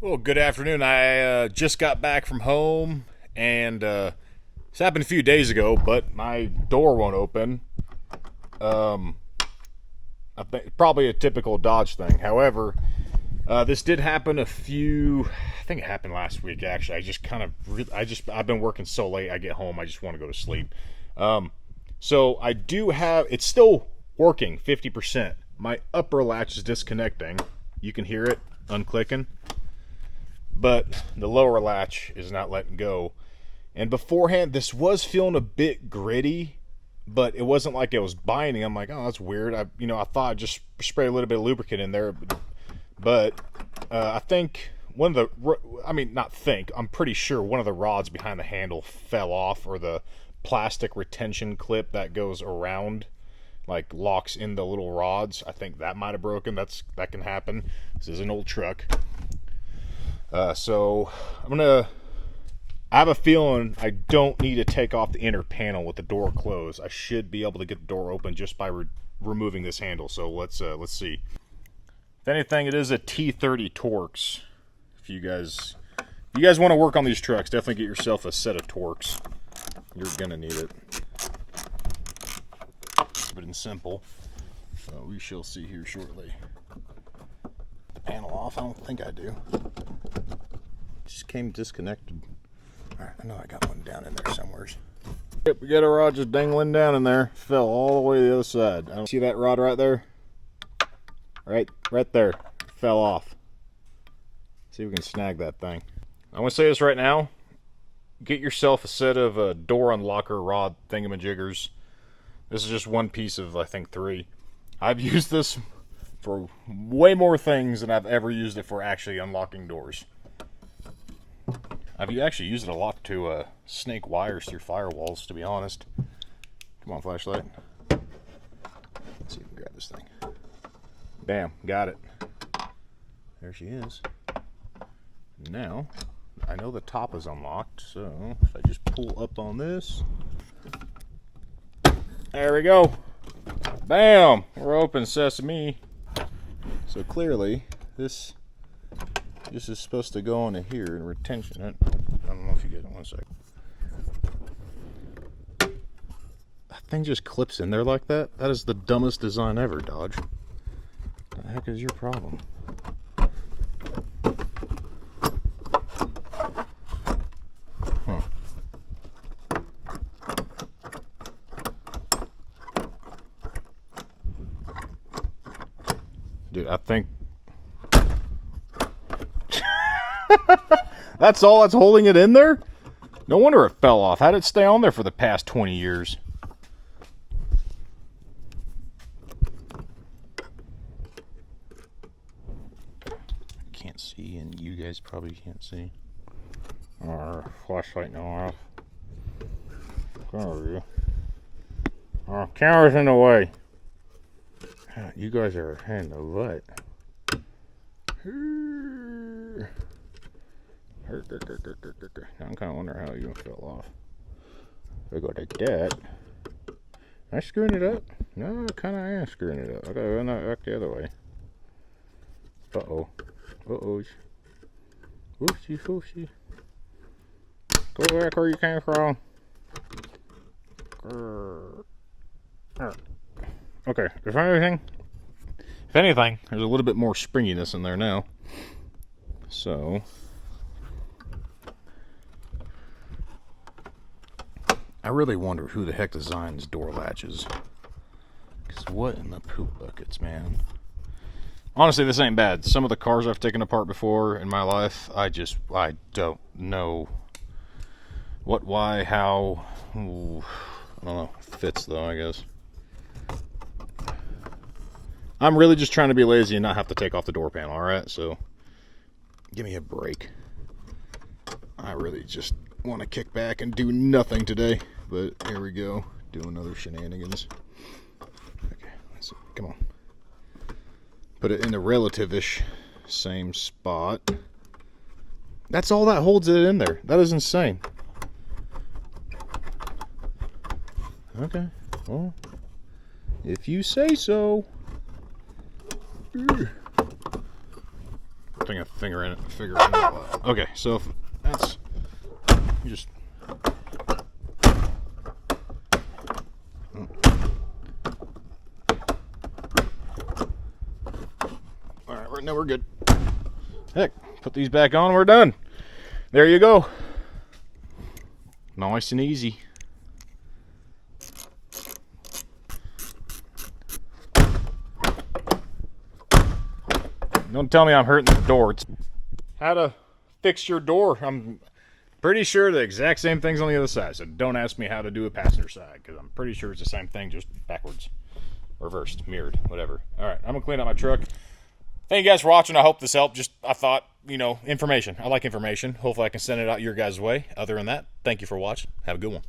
Well, good afternoon. I just got back from home, and this happened a few days ago, but my door won't open. Um, I think probably a typical Dodge thing. However, this did happen I think it happened last week actually. I've been working so late. I get home, I just want to go to sleep. So I do have. It's still working 50%. My upper latch is disconnecting. You can hear it unclicking. But the lower latch is not letting go. And beforehand, this was feeling a bit gritty, but it wasn't like it was binding. I'm like, oh, that's weird. I thought I'd just spray a little bit of lubricant in there, but I think I'm pretty sure one of the rods behind the handle fell off, or the plastic retention clip that goes around, like locks in the little rods. I think that might have broken. That can happen. This is an old truck. So I have a feeling I don't need to take off the inner panel with the door closed. I should be able to get the door open just by removing this handle. So let's see. If anything, it is a T30 Torx. If you guys want to work on these trucks, definitely get yourself a set of Torx. You're gonna need it. But in simple, we shall see here shortly. The panel off? I don't think I do. Just came disconnected. Alright, I know I got one down in there somewhere. Yep, we got a rod just dangling down in there. Fell all the way to the other side. I don't see that rod right there. Right there. Fell off. See if we can snag that thing. I'm gonna say this right now. Get yourself a set of door unlocker rod thingamajiggers. This is just one piece of, I think, 3. I've used this for way more things than I've ever used it for actually unlocking doors. I've actually used it a lot to snake wires through firewalls, to be honest. Come on, flashlight. Let's see if we can grab this thing. Bam, got it. There she is. Now, I know the top is unlocked, so if I just pull up on this. There we go. Bam! We're open, sesame. So clearly, this is supposed to go into here in retention. I don't know if you get it. One sec. That thing just clips in there like that? That is the dumbest design ever, Dodge. What the heck is your problem? Huh. Dude, I think that's all that's holding it in there? No wonder it fell off. How did it stay on there for the past 20 years? I can't see, and you guys probably can't see. Our flashlight now off. There we go. Our camera's in the way. You guys are in the what? I'm kind of wondering how you fell off. If I go like that. Am I screwing it up? No, I kind of am screwing it up. I gotta run that back the other way. Uh-oh. Uh-oh. Oopsie, oopsie. Go back where you came from. Okay, if anything, there's a little bit more springiness in there now. So, I really wonder who the heck designs door latches. Because what in the poop buckets, man? Honestly, this ain't bad. Some of the cars I've taken apart before in my life, I don't know what, why, how. Ooh, I don't know. Fits though, I guess. I'm really just trying to be lazy and not have to take off the door panel, alright? So, give me a break. I really just want to kick back and do nothing today. But here we go. Doing other shenanigans. Okay, let's see. Come on. Put it in the relative-ish same spot. That's all that holds it in there. That is insane. Okay. Well, if you say so. putting a finger in it. Figure it out. Okay, so if that's you just. All right, now we're good. Heck, put these back on. We're done. There you go. Nice and easy. Don't tell me I'm hurting the door. How to fix your door. I'm pretty sure the exact same thing's on the other side. So don't ask me how to do a passenger side, because I'm pretty sure it's the same thing, just backwards. Reversed, mirrored, whatever. All right, I'm going to clean out my truck. Thank you guys for watching. I hope this helped. I thought, information. I like information. Hopefully I can send it out your guys' way. Other than that, thank you for watching. Have a good one.